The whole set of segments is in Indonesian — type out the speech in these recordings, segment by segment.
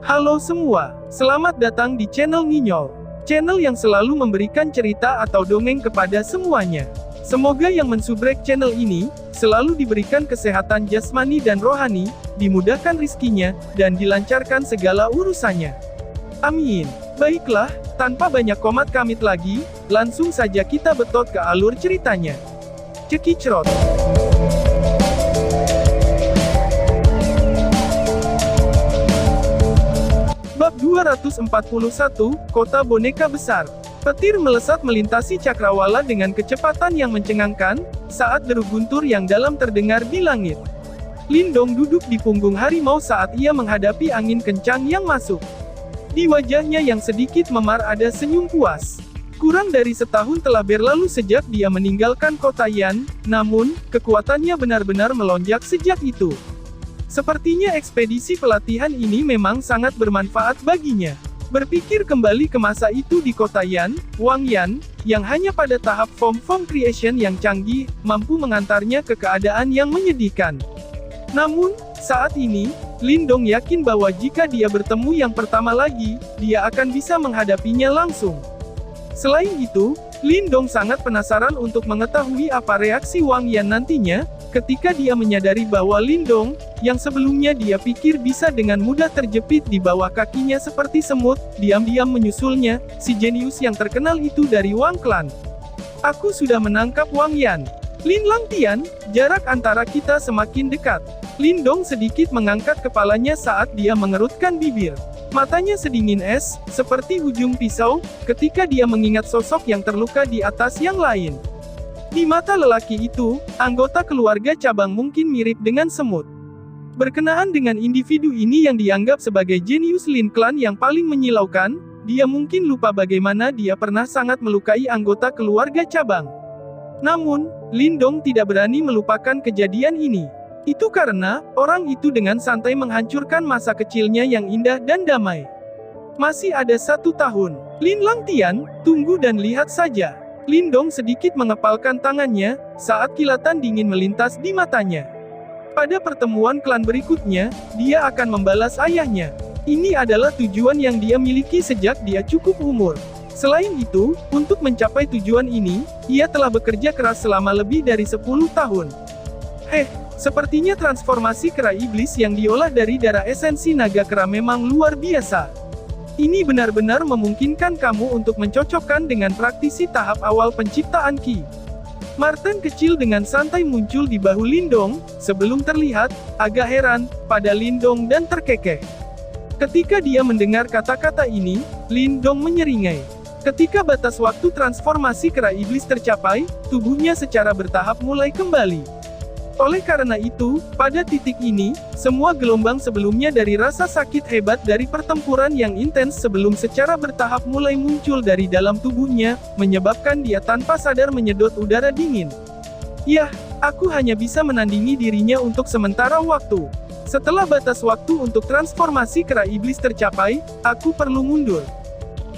Halo semua, selamat datang di channel Nginyol. Channel yang selalu memberikan cerita atau dongeng kepada semuanya. Semoga yang mensubrek channel ini, selalu diberikan kesehatan jasmani dan rohani, dimudahkan rizkinya, dan dilancarkan segala urusannya. Amin. Baiklah, tanpa banyak komat kamit lagi, langsung saja kita betot ke alur ceritanya. Cekicrot. Bab 241, Kota Boneka Besar. Petir melesat melintasi cakrawala dengan kecepatan yang mencengangkan, saat deru guntur yang dalam terdengar di langit. Lindong duduk di punggung harimau saat ia menghadapi angin kencang yang masuk. Di wajahnya yang sedikit memar ada senyum puas. Kurang dari setahun telah berlalu sejak dia meninggalkan kota Yan, namun, kekuatannya benar-benar melonjak sejak itu. Sepertinya ekspedisi pelatihan ini memang sangat bermanfaat baginya. Berpikir kembali ke masa itu di kota Yan, Wang Yan, yang hanya pada tahap form creation yang canggih, mampu mengantarnya ke keadaan yang menyedihkan. Namun, saat ini, Lindong yakin bahwa jika dia bertemu yang pertama lagi, dia akan bisa menghadapinya langsung. Selain itu, Lindong sangat penasaran untuk mengetahui apa reaksi Wang Yan nantinya, ketika dia menyadari bahwa Lindong, yang sebelumnya dia pikir bisa dengan mudah terjepit di bawah kakinya seperti semut, diam-diam menyusulnya, si jenius yang terkenal itu dari Wang Clan. Aku sudah menangkap Wang Yan. Lin Langtian, jarak antara kita semakin dekat. Lindong sedikit mengangkat kepalanya saat dia mengerutkan bibir. Matanya sedingin es, seperti ujung pisau, ketika dia mengingat sosok yang terluka di atas yang lain. Di mata lelaki itu, anggota keluarga cabang mungkin mirip dengan semut. Berkenaan dengan individu ini yang dianggap sebagai jenius Lin Clan yang paling menyilaukan, dia mungkin lupa bagaimana dia pernah sangat melukai anggota keluarga cabang. Namun, Lindong tidak berani melupakan kejadian ini. Itu karena, orang itu dengan santai menghancurkan masa kecilnya yang indah dan damai. Masih ada 1 tahun. Lin Langtian, tunggu dan lihat saja. Lindong sedikit mengepalkan tangannya, saat kilatan dingin melintas di matanya. Pada pertemuan klan berikutnya, dia akan membalas ayahnya. Ini adalah tujuan yang dia miliki sejak dia cukup umur. Selain itu, untuk mencapai tujuan ini, ia telah bekerja keras selama lebih dari 10 tahun. Sepertinya transformasi kera iblis yang diolah dari darah esensi naga kera memang luar biasa. Ini benar-benar memungkinkan kamu untuk mencocokkan dengan praktisi tahap awal penciptaan Ki. Martin kecil dengan santai muncul di bahu Lindong, sebelum terlihat, agak heran, pada Lindong dan terkekeh. Ketika dia mendengar kata-kata ini, Lindong menyeringai. Ketika batas waktu transformasi kera iblis tercapai, tubuhnya secara bertahap mulai kembali. Oleh karena itu, pada titik ini, semua gelombang sebelumnya dari rasa sakit hebat dari pertempuran yang intens sebelum secara bertahap mulai muncul dari dalam tubuhnya, menyebabkan dia tanpa sadar menyedot udara dingin. Yah, aku hanya bisa menandingi dirinya untuk sementara waktu. Setelah batas waktu untuk transformasi kera iblis tercapai, aku perlu mundur.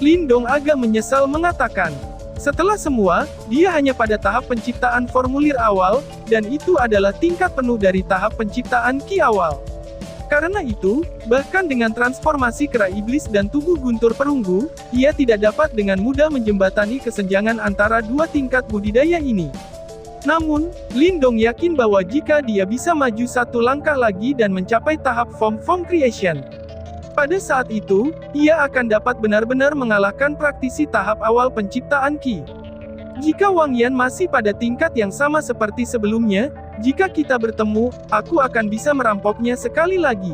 Lindong agak menyesal mengatakan. Setelah semua, dia hanya pada tahap penciptaan formulir awal, dan itu adalah tingkat penuh dari tahap penciptaan Ki awal. Karena itu, bahkan dengan transformasi kera iblis dan tubuh guntur perunggu, ia tidak dapat dengan mudah menjembatani kesenjangan antara dua tingkat budidaya ini. Namun, Lindong yakin bahwa jika dia bisa maju 1 langkah lagi dan mencapai tahap form creation, pada saat itu, ia akan dapat benar-benar mengalahkan praktisi tahap awal penciptaan Ki. Jika Wang Yan masih pada tingkat yang sama seperti sebelumnya, jika kita bertemu, aku akan bisa merampoknya sekali lagi.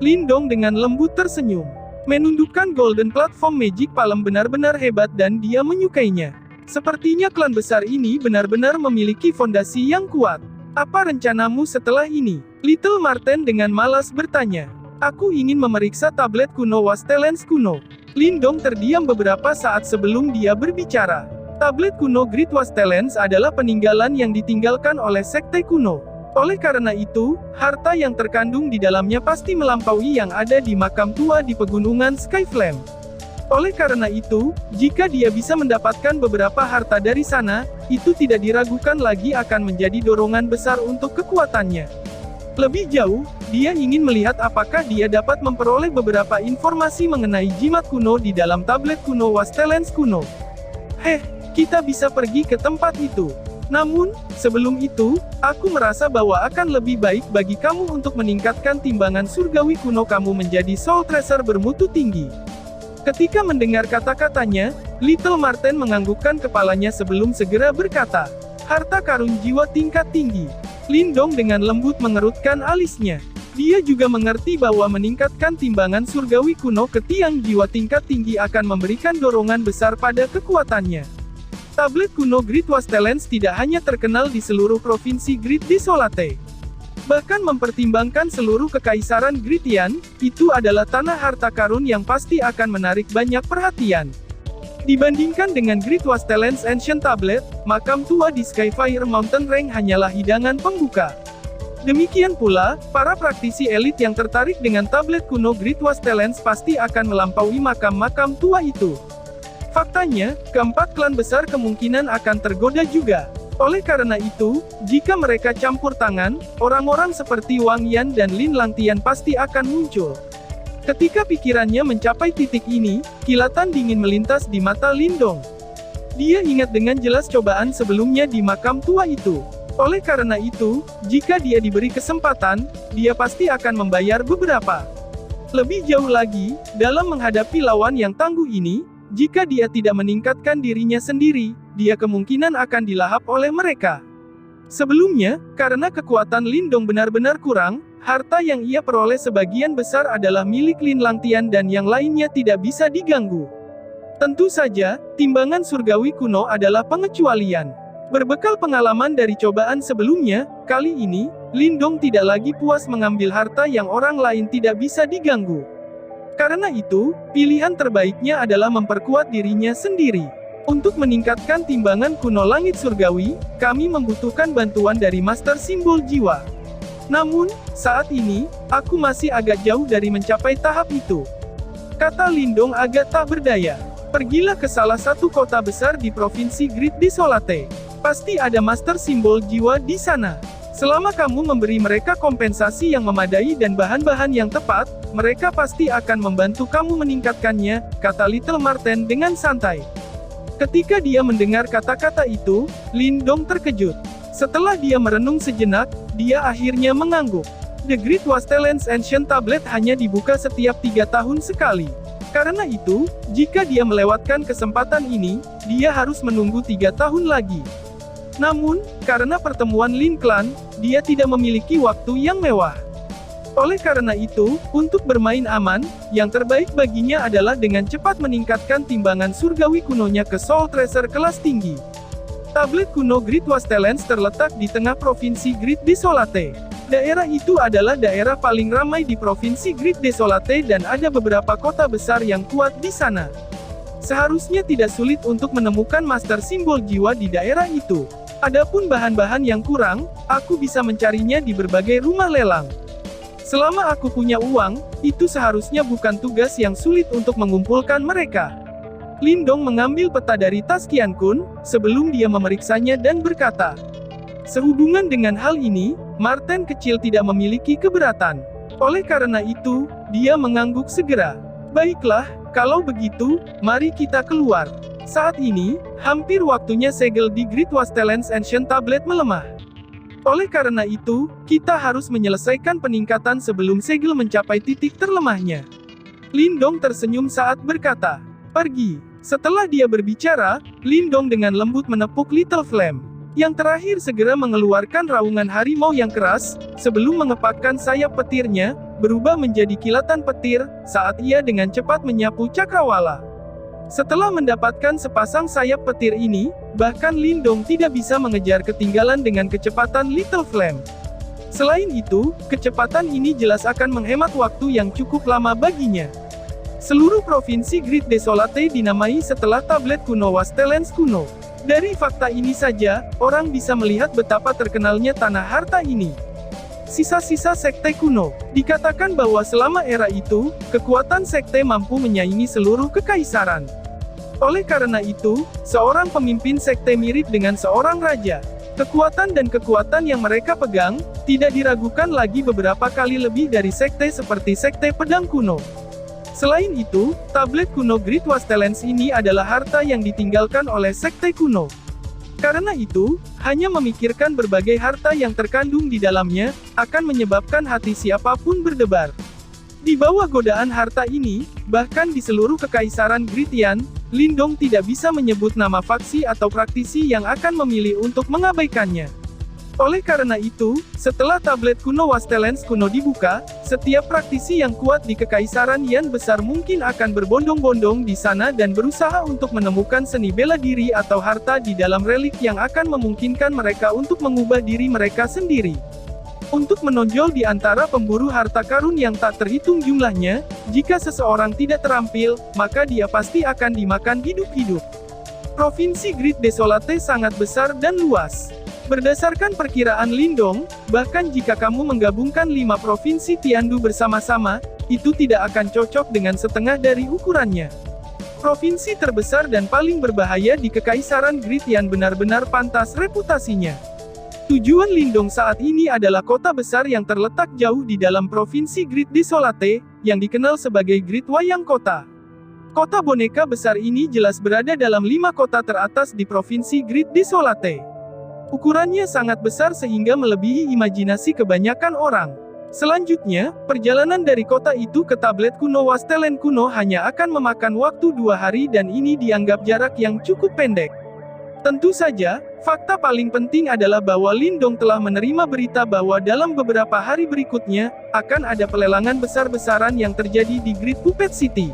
Lindong dengan lembut tersenyum. Menundukkan Golden Platform Magic Palm benar-benar hebat dan dia menyukainya. Sepertinya klan besar ini benar-benar memiliki fondasi yang kuat. Apa rencanamu setelah ini? Little Marten dengan malas bertanya. Aku ingin memeriksa tablet kuno Wastelens kuno. Lindong terdiam beberapa saat sebelum dia berbicara. Tablet kuno Great Wastelens adalah peninggalan yang ditinggalkan oleh sekte kuno. Oleh karena itu, harta yang terkandung di dalamnya pasti melampaui yang ada di makam tua di pegunungan Skyflame. Oleh karena itu, jika dia bisa mendapatkan beberapa harta dari sana, itu tidak diragukan lagi akan menjadi dorongan besar untuk kekuatannya. Lebih jauh, dia ingin melihat apakah dia dapat memperoleh beberapa informasi mengenai jimat kuno di dalam tablet kuno Wastelens kuno. Kita bisa pergi ke tempat itu. Namun, sebelum itu, aku merasa bahwa akan lebih baik bagi kamu untuk meningkatkan timbangan surgawi kuno kamu menjadi Soul Tracer bermutu tinggi. Ketika mendengar kata-katanya, Little Marten menganggukkan kepalanya sebelum segera berkata, harta karun jiwa tingkat tinggi. Lindong dengan lembut mengerutkan alisnya. Dia juga mengerti bahwa meningkatkan timbangan surgawi kuno ke tiang jiwa tingkat tinggi akan memberikan dorongan besar pada kekuatannya. Tablet kuno Great Wastelens tidak hanya terkenal di seluruh provinsi Great Desolate. Bahkan mempertimbangkan seluruh kekaisaran Gritian, itu adalah tanah harta karun yang pasti akan menarik banyak perhatian. Dibandingkan dengan Great Wastelens Ancient Tablet, makam tua di Skyfire Mountain Range hanyalah hidangan pembuka. Demikian pula, para praktisi elit yang tertarik dengan tablet kuno Great Wastelens pasti akan melampaui makam-makam tua itu. Faktanya, keempat klan besar kemungkinan akan tergoda juga. Oleh karena itu, jika mereka campur tangan, orang-orang seperti Wang Yan dan Lin Langtian pasti akan muncul. Ketika pikirannya mencapai titik ini, kilatan dingin melintas di mata Lindong. Dia ingat dengan jelas cobaan sebelumnya di makam tua itu. Oleh karena itu, jika dia diberi kesempatan, dia pasti akan membayar beberapa. Lebih jauh lagi, dalam menghadapi lawan yang tangguh ini, jika dia tidak meningkatkan dirinya sendiri, dia kemungkinan akan dilahap oleh mereka. Sebelumnya, karena kekuatan Lindong benar-benar kurang, harta yang ia peroleh sebagian besar adalah milik Lin Langtian dan yang lainnya tidak bisa diganggu. Tentu saja, timbangan surgawi kuno adalah pengecualian. Berbekal pengalaman dari cobaan sebelumnya, kali ini, Lindong tidak lagi puas mengambil harta yang orang lain tidak bisa diganggu. Karena itu, pilihan terbaiknya adalah memperkuat dirinya sendiri. Untuk meningkatkan timbangan kuno langit surgawi, kami membutuhkan bantuan dari Master Simbol Jiwa. Namun, saat ini, aku masih agak jauh dari mencapai tahap itu. Kata Lindong agak tak berdaya. Pergilah ke salah satu kota besar di provinsi Great Desolate. Pasti ada Master Simbol Jiwa di sana. Selama kamu memberi mereka kompensasi yang memadai dan bahan-bahan yang tepat, mereka pasti akan membantu kamu meningkatkannya, kata Little Marten dengan santai. Ketika dia mendengar kata-kata itu, Lindong terkejut. Setelah dia merenung sejenak, dia akhirnya mengangguk. The Great Wastelens Ancient Tablet hanya dibuka setiap 3 tahun sekali. Karena itu, jika dia melewatkan kesempatan ini, dia harus menunggu 3 tahun lagi. Namun, karena pertemuan Lin Clan, dia tidak memiliki waktu yang mewah. Oleh karena itu, untuk bermain aman, yang terbaik baginya adalah dengan cepat meningkatkan timbangan surgawi kunonya ke Soul Tracer kelas tinggi. Tablet kuno Great Wastelens terletak di tengah provinsi Great Desolate. Daerah itu adalah daerah paling ramai di provinsi Great Desolate dan ada beberapa kota besar yang kuat di sana. Seharusnya tidak sulit untuk menemukan Master Simbol Jiwa di daerah itu. Adapun bahan-bahan yang kurang, aku bisa mencarinya di berbagai rumah lelang. Selama aku punya uang, itu seharusnya bukan tugas yang sulit untuk mengumpulkan mereka. Lindong mengambil peta dari tas Qian Kun, sebelum dia memeriksanya dan berkata, sehubungan dengan hal ini, Marten kecil tidak memiliki keberatan. Oleh karena itu, dia mengangguk segera. Baiklah, kalau begitu, mari kita keluar. Saat ini, hampir waktunya segel di Great Wastelens Ancient Tablet melemah. Oleh karena itu, kita harus menyelesaikan peningkatan sebelum segel mencapai titik terlemahnya. Lindong tersenyum saat berkata, pergi. Setelah dia berbicara, Lindong dengan lembut menepuk Little Flame. Yang terakhir segera mengeluarkan raungan harimau yang keras, sebelum mengepakkan sayap petirnya, berubah menjadi kilatan petir, saat ia dengan cepat menyapu cakrawala. Setelah mendapatkan sepasang sayap petir ini, bahkan Lindong tidak bisa mengejar ketinggalan dengan kecepatan Little Flame. Selain itu, kecepatan ini jelas akan menghemat waktu yang cukup lama baginya. Seluruh provinsi Great Desolate dinamai setelah tablet kuno Wastelens kuno. Dari fakta ini saja, orang bisa melihat betapa terkenalnya tanah harta ini. Sisa-sisa sekte kuno. Dikatakan bahwa selama era itu, kekuatan sekte mampu menyaingi seluruh kekaisaran. Oleh karena itu, seorang pemimpin sekte mirip dengan seorang raja. Kekuatan dan kekuatan yang mereka pegang, tidak diragukan lagi beberapa kali lebih dari sekte seperti Sekte Pedang Kuno. Selain itu, tablet kuno Great Wastelands ini adalah harta yang ditinggalkan oleh Sekte Kuno. Karena itu, hanya memikirkan berbagai harta yang terkandung di dalamnya, akan menyebabkan hati siapapun berdebar. Di bawah godaan harta ini, bahkan di seluruh kekaisaran Gritian, Lindong tidak bisa menyebut nama faksi atau praktisi yang akan memilih untuk mengabaikannya. Oleh karena itu, setelah tablet kuno Wastelands kuno dibuka, setiap praktisi yang kuat di kekaisaran Yan besar mungkin akan berbondong-bondong di sana dan berusaha untuk menemukan seni bela diri atau harta di dalam relik yang akan memungkinkan mereka untuk mengubah diri mereka sendiri. Untuk menonjol di antara pemburu harta karun yang tak terhitung jumlahnya, jika seseorang tidak terampil, maka dia pasti akan dimakan hidup-hidup. Provinsi Great Desolate sangat besar dan luas. Berdasarkan perkiraan Lindong, bahkan jika kamu menggabungkan 5 provinsi Tiandu bersama-sama, itu tidak akan cocok dengan setengah dari ukurannya. Provinsi terbesar dan paling berbahaya di Kekaisaran Gritian benar-benar pantas reputasinya. Tujuan Lindong saat ini adalah kota besar yang terletak jauh di dalam Provinsi Great Desolate, yang dikenal sebagai Great Wayang Kota. Kota boneka besar ini jelas berada dalam 5 kota teratas di Provinsi Great Desolate. Ukurannya sangat besar sehingga melebihi imajinasi kebanyakan orang. Selanjutnya, perjalanan dari kota itu ke tablet kuno Wasteland kuno hanya akan memakan waktu 2 hari dan ini dianggap jarak yang cukup pendek. Tentu saja, fakta paling penting adalah bahwa Lindong telah menerima berita bahwa dalam beberapa hari berikutnya, akan ada pelelangan besar-besaran yang terjadi di Great Puppet City.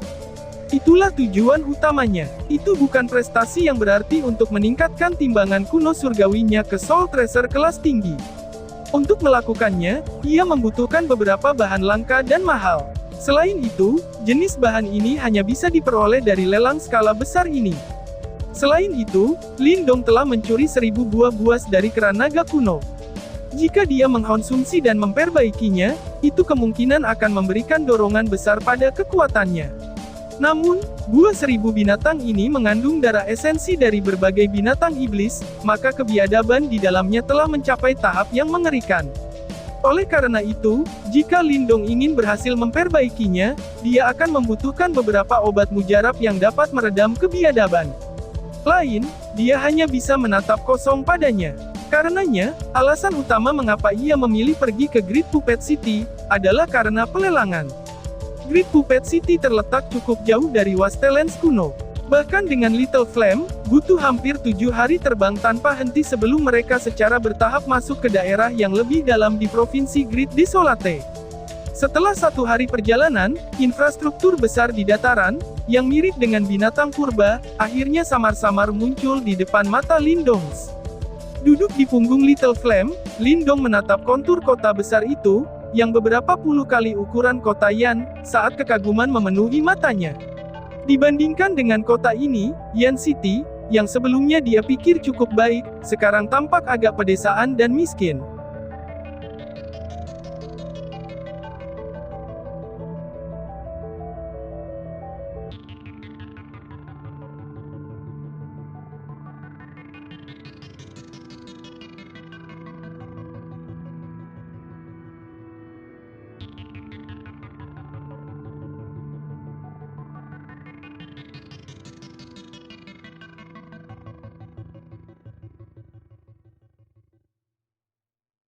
Itulah tujuan utamanya. Itu bukan prestasi yang berarti untuk meningkatkan timbangan kuno surgawinya ke Soul Treasure kelas tinggi. Untuk melakukannya, ia membutuhkan beberapa bahan langka dan mahal. Selain itu, jenis bahan ini hanya bisa diperoleh dari lelang skala besar ini. Selain itu, Lindong telah mencuri 1000 buah buas dari keran naga kuno. Jika dia mengkonsumsi dan memperbaikinya, itu kemungkinan akan memberikan dorongan besar pada kekuatannya. Namun, buah 1000 binatang ini mengandung darah esensi dari berbagai binatang iblis, maka kebiadaban di dalamnya telah mencapai tahap yang mengerikan. Oleh karena itu, jika Lindong ingin berhasil memperbaikinya, dia akan membutuhkan beberapa obat mujarab yang dapat meredam kebiadaban. Lain, dia hanya bisa menatap kosong padanya. Karenanya, alasan utama mengapa ia memilih pergi ke Great Puppet City, adalah karena pelelangan. Great Puppet City terletak cukup jauh dari Wastelands kuno. Bahkan dengan Little Flame, butuh hampir 7 hari terbang tanpa henti sebelum mereka secara bertahap masuk ke daerah yang lebih dalam di Provinsi Great Desolate. Setelah 1 hari perjalanan, infrastruktur besar di dataran, yang mirip dengan binatang purba, akhirnya samar-samar muncul di depan mata Lindong. Duduk di punggung Little Flame, Lindong menatap kontur kota besar itu, yang beberapa puluh kali ukuran kota Yan, saat kekaguman memenuhi matanya. Dibandingkan dengan kota ini, Yan City, yang sebelumnya dia pikir cukup baik, sekarang tampak agak pedesaan dan miskin.